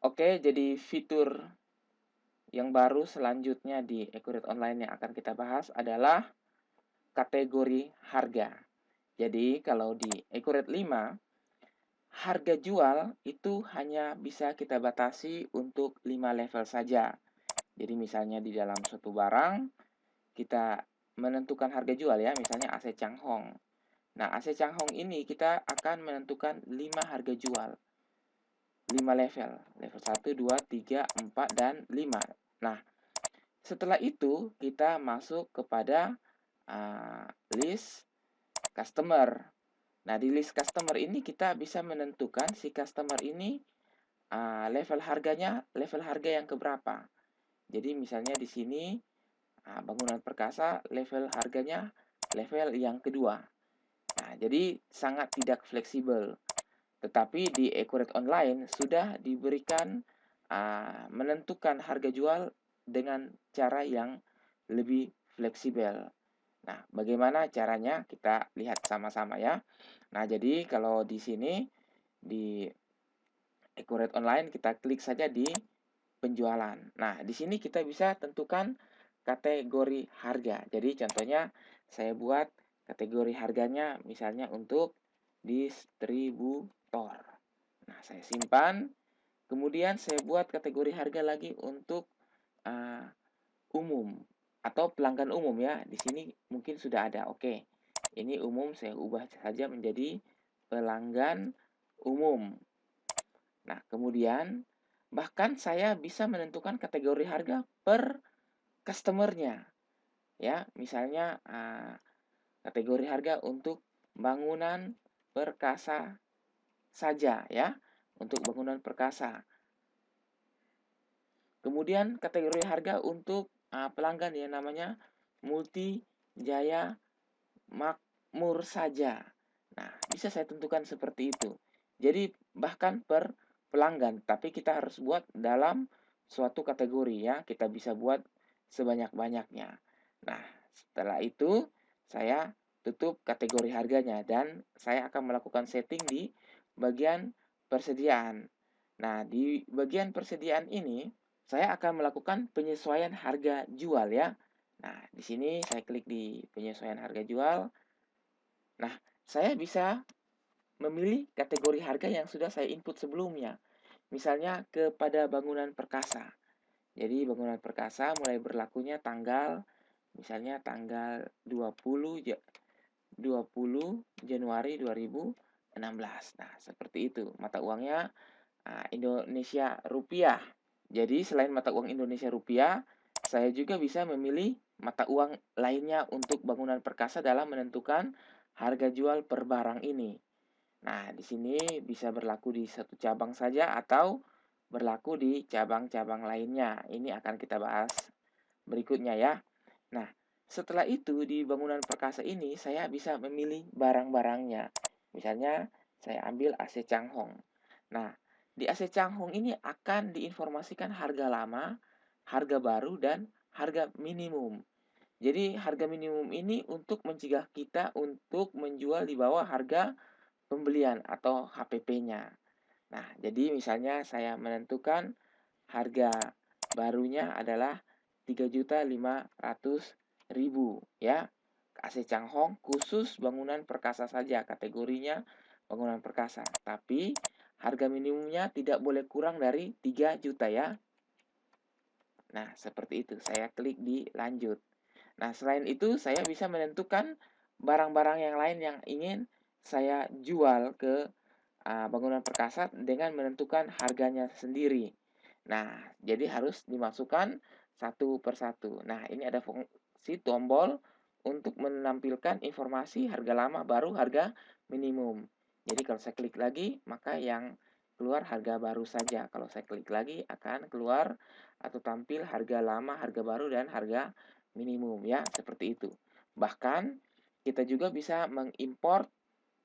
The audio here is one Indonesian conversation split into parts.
Oke, jadi fitur yang baru selanjutnya di Accurate Online yang akan kita bahas adalah kategori harga. Jadi, kalau di Accurate 5, harga jual itu hanya bisa kita batasi untuk 5 level saja. Jadi, misalnya di dalam suatu barang, kita menentukan harga jual ya, misalnya AC Changhong. Nah, AC Changhong ini kita akan menentukan 5 harga jual. 5 level. Level 1, 2, 3, 4, dan 5. Nah, setelah itu kita masuk kepada list customer. Nah, di list customer ini kita bisa menentukan si customer ini level harganya level harga yang keberapa. Jadi misalnya di sini bangunan perkasa level harganya level yang kedua. Nah, jadi sangat tidak fleksibel. Tetapi di Accurate Online sudah diberikan menentukan harga jual dengan cara yang lebih fleksibel. Nah, bagaimana caranya? Kita lihat sama-sama ya. Nah, jadi kalau di sini di Accurate Online kita klik saja di penjualan. Nah, di sini kita bisa tentukan kategori harga. Jadi contohnya saya buat kategori harganya misalnya untuk distributor. Nah, saya simpan. Kemudian saya buat kategori harga lagi untuk uh, umum atau pelanggan umum ya. Di sini mungkin sudah ada. Oke. Ini umum saya ubah saja menjadi pelanggan umum. Nah, kemudian bahkan saya bisa menentukan kategori harga per customernya. Ya, misalnya kategori harga untuk bangunan perkasa saja ya, untuk bangunan perkasa. Kemudian kategori harga untuk pelanggan yang namanya Multi Jaya Makmur saja. Nah, bisa saya tentukan seperti itu. Jadi bahkan per pelanggan, tapi kita harus buat dalam suatu kategori ya. Kita bisa buat sebanyak-banyaknya. Nah, setelah itu saya tutup kategori harganya dan saya akan melakukan setting di bagian persediaan. Nah, di bagian persediaan ini saya akan melakukan penyesuaian harga jual ya. Nah, di sini saya klik di penyesuaian harga jual. Nah, saya bisa memilih kategori harga yang sudah saya input sebelumnya. Misalnya kepada bangunan perkasa. Jadi bangunan perkasa mulai berlakunya tanggal misalnya tanggal 20 Januari 2016. Nah, seperti itu. Mata uangnya Indonesia rupiah. Jadi selain mata uang Indonesia rupiah, saya juga bisa memilih mata uang lainnya untuk bangunan perkasa dalam menentukan harga jual per barang ini. Nah, di sini bisa berlaku di satu cabang saja atau berlaku di cabang-cabang lainnya. Ini akan kita bahas berikutnya ya. Nah, setelah itu di bangunan perkasa ini saya bisa memilih barang-barangnya. Misalnya saya ambil AC Changhong. Nah, di AC Changhong ini akan diinformasikan harga lama, harga baru, dan harga minimum. Jadi harga minimum ini untuk mencegah kita untuk menjual di bawah harga pembelian atau HPP-nya. Nah, jadi misalnya saya menentukan harga barunya adalah 3.500.000 ya. AC Changhong khusus bangunan perkasa saja, kategorinya bangunan perkasa. Tapi harga minimumnya tidak boleh kurang dari 3 juta ya. Nah, seperti itu. Saya klik di lanjut. Nah, selain itu saya bisa menentukan barang-barang yang lain yang ingin saya jual ke bangunan perkasa dengan menentukan harganya sendiri. Nah, jadi harus dimasukkan satu persatu. Nah, ini ada fungsi tombol untuk menampilkan informasi harga lama, baru, harga minimum. Jadi kalau saya klik lagi, maka yang keluar harga baru saja. Kalau saya klik lagi akan keluar atau tampil harga lama, harga baru, dan harga minimum ya, seperti itu. Bahkan kita juga bisa mengimport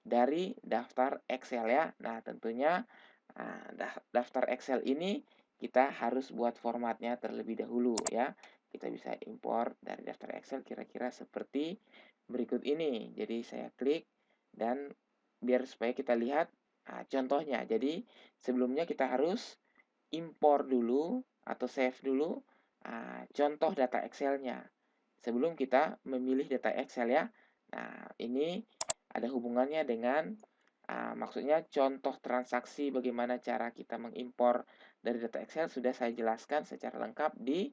dari daftar Excel ya. Nah, tentunya daftar Excel ini kita harus buat formatnya terlebih dahulu ya. Kita bisa import dari daftar Excel kira-kira seperti berikut ini. Jadi saya klik dan biar supaya kita lihat contohnya. Jadi sebelumnya kita harus impor dulu atau save dulu contoh data Excel-nya sebelum kita memilih data Excel ya. Nah, ini ada hubungannya dengan maksudnya contoh transaksi bagaimana cara kita mengimpor dari data Excel sudah saya jelaskan secara lengkap di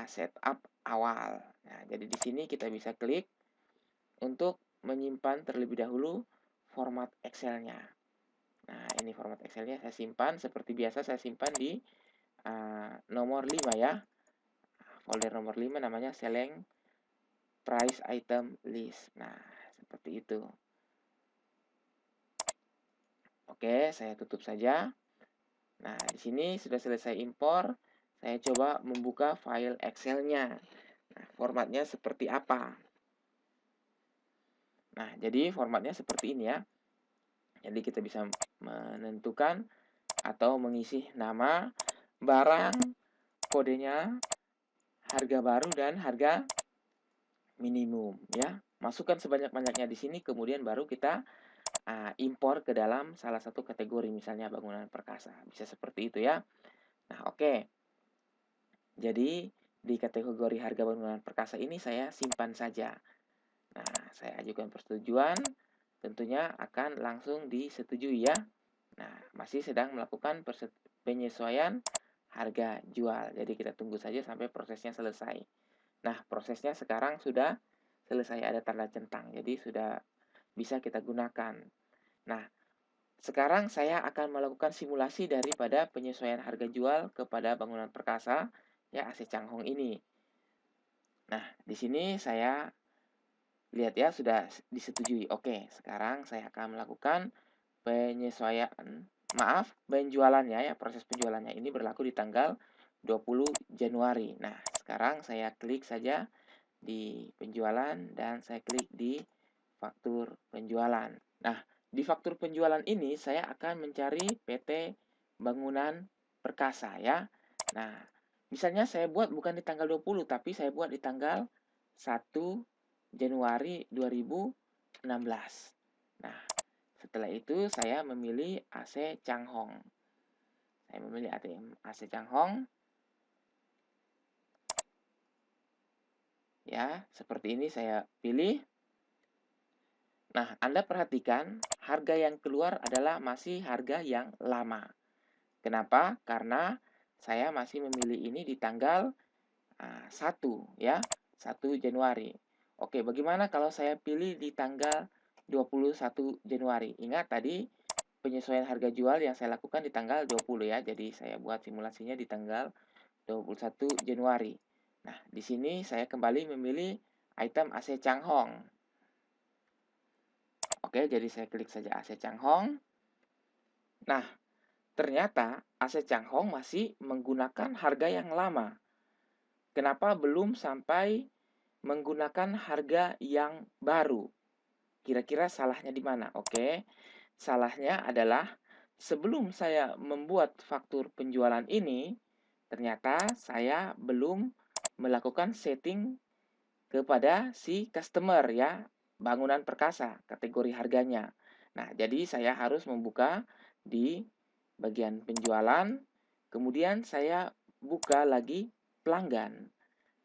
setup awal. Nah, jadi di sini kita bisa klik untuk menyimpan terlebih dahulu format Excel-nya. Nah, ini format Excel-nya saya simpan. Seperti biasa saya simpan di nomor 5 ya. Folder nomor 5 namanya Select Price Item List. Nah, seperti itu. Oke, saya tutup saja. Nah, di sini sudah selesai impor. Saya coba membuka file Excel-nya. Nah, formatnya seperti apa? Nah, jadi formatnya seperti ini ya. Jadi kita bisa menentukan atau mengisi nama, barang, kodenya, harga baru, dan harga minimum ya. Masukkan sebanyak-banyaknya di sini, kemudian baru kita impor ke dalam salah satu kategori, misalnya bangunan perkasa. Bisa seperti itu ya. Nah, oke. Jadi, di kategori harga bangunan perkasa ini saya simpan saja. Nah, saya ajukan persetujuan, tentunya akan langsung disetujui ya. Nah, masih sedang melakukan penyesuaian harga jual. Jadi kita tunggu saja sampai prosesnya selesai. Nah, prosesnya sekarang sudah selesai, ada tanda centang. Jadi sudah bisa kita gunakan. Nah, sekarang saya akan melakukan simulasi daripada penyesuaian harga jual kepada bangunan perkasa ya AC Changhong ini. Nah, di sini saya lihat ya sudah disetujui. Oke, sekarang saya akan melakukan penyesuaian, penjualannya ya, proses penjualannya ini berlaku di tanggal 20 Januari. Nah, sekarang saya klik saja di penjualan dan saya klik di faktur penjualan. Nah, di faktur penjualan ini saya akan mencari PT Bangunan Perkasa ya. Nah, misalnya saya buat bukan di tanggal 20 tapi saya buat di tanggal 1 Januari 2016. Nah, setelah itu saya memilih AC Changhong. Saya memilih AC Changhong. Ya, seperti ini saya pilih. Nah, Anda perhatikan harga yang keluar adalah masih harga yang lama. Kenapa? Karena saya masih memilih ini di tanggal 1 ya, 1 Januari. Oke, bagaimana kalau saya pilih di tanggal 21 Januari? Ingat tadi penyesuaian harga jual yang saya lakukan di tanggal 20 ya. Jadi saya buat simulasinya di tanggal 21 Januari. Nah, di sini saya kembali memilih item AC Changhong. Oke, jadi saya klik saja AC Changhong. Nah, ternyata AC Changhong masih menggunakan harga yang lama. Kenapa belum sampai menggunakan harga yang baru? Kira-kira salahnya di mana? Oke, salahnya adalah sebelum saya membuat faktur penjualan ini, ternyata saya belum melakukan setting kepada si customer ya, bangunan perkasa, kategori harganya. Nah, jadi saya harus membuka di bagian penjualan, kemudian saya buka lagi pelanggan.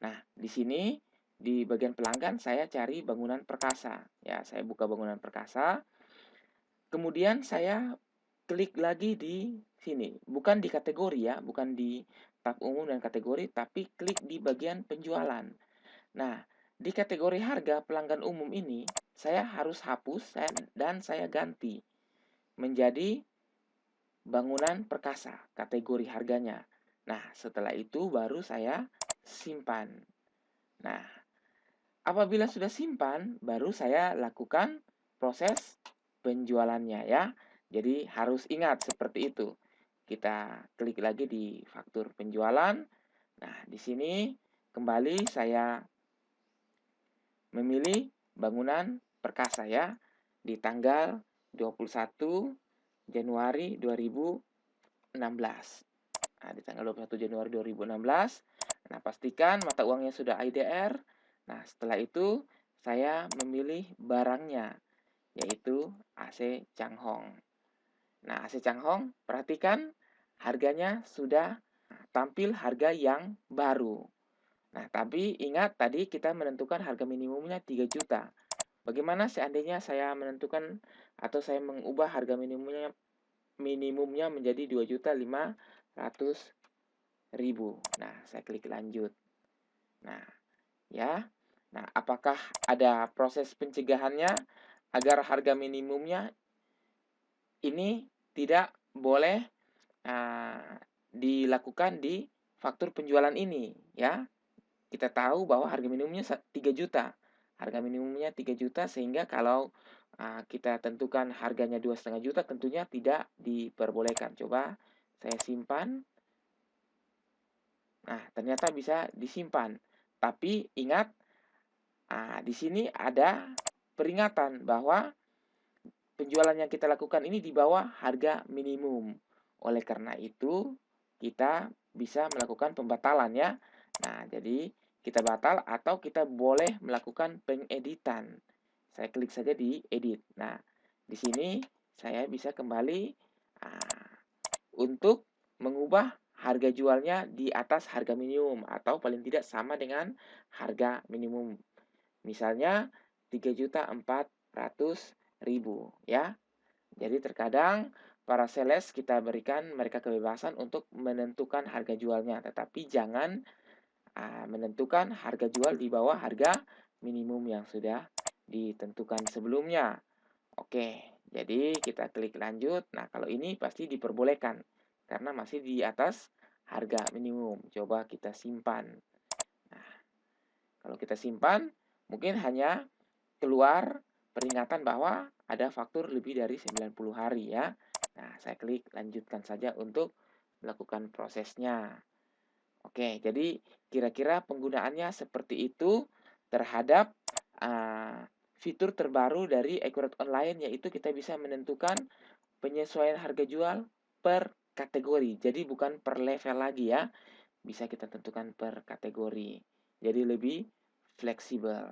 Nah, di sini di bagian pelanggan saya cari bangunan perkasa. Ya, saya buka bangunan perkasa. Kemudian saya klik lagi di sini. Bukan di kategori ya, bukan di tab umum dan kategori, tapi klik di bagian penjualan. Nah, di kategori harga pelanggan umum ini, saya harus hapus dan saya ganti menjadi bangunan perkasa, kategori harganya. Nah, setelah itu baru saya simpan. Nah, apabila sudah simpan, baru saya lakukan proses penjualannya ya. Jadi harus ingat seperti itu. Kita klik lagi di faktur penjualan. Nah, di sini kembali saya memilih bangunan perkasa ya di tanggal 21 Januari 2016. Nah, di tanggal 21 Januari 2016. Nah, pastikan mata uangnya sudah IDR. Nah, setelah itu saya memilih barangnya, yaitu AC Changhong. Nah, AC Changhong, perhatikan harganya sudah tampil harga yang baru. Nah, tapi ingat tadi kita menentukan harga minimumnya 3 juta. Bagaimana seandainya saya menentukan atau saya mengubah harga minimumnya menjadi 2.500.000. Nah, saya klik lanjut. Nah, ya. Nah, apakah ada proses pencegahannya agar harga minimumnya ini tidak boleh dilakukan di faktur penjualan ini, ya? Kita tahu bahwa harga minimumnya 3 juta. Harga minimumnya 3 juta sehingga kalau kita tentukan harganya 2,5 juta tentunya tidak diperbolehkan. Coba saya simpan. Nah, ternyata bisa disimpan. Tapi ingat, di sini ada peringatan bahwa penjualan yang kita lakukan ini di bawah harga minimum. Oleh karena itu, kita bisa melakukan pembatalan ya. Nah, jadi kita batal atau kita boleh melakukan pengeditan. Saya klik saja di edit. Nah, di sini saya bisa kembali untuk mengubah harga jualnya di atas harga minimum atau paling tidak sama dengan harga minimum. Misalnya 3.400.000 ya. Jadi terkadang para sales kita berikan mereka kebebasan untuk menentukan harga jualnya, tetapi jangan menentukan harga jual di bawah harga minimum yang sudah ditentukan sebelumnya. Oke, jadi kita klik lanjut. Nah, kalau ini pasti diperbolehkan karena masih di atas harga minimum. Coba kita simpan. Nah, kalau kita simpan, mungkin hanya keluar peringatan bahwa ada faktur lebih dari 90 hari ya. Nah, saya klik lanjutkan saja untuk melakukan prosesnya. Oke, jadi kira-kira penggunaannya seperti itu terhadap fitur terbaru dari Accurate Online, yaitu kita bisa menentukan penyesuaian harga jual per kategori. Jadi bukan per level lagi ya. Bisa kita tentukan per kategori. Jadi lebih fleksibel.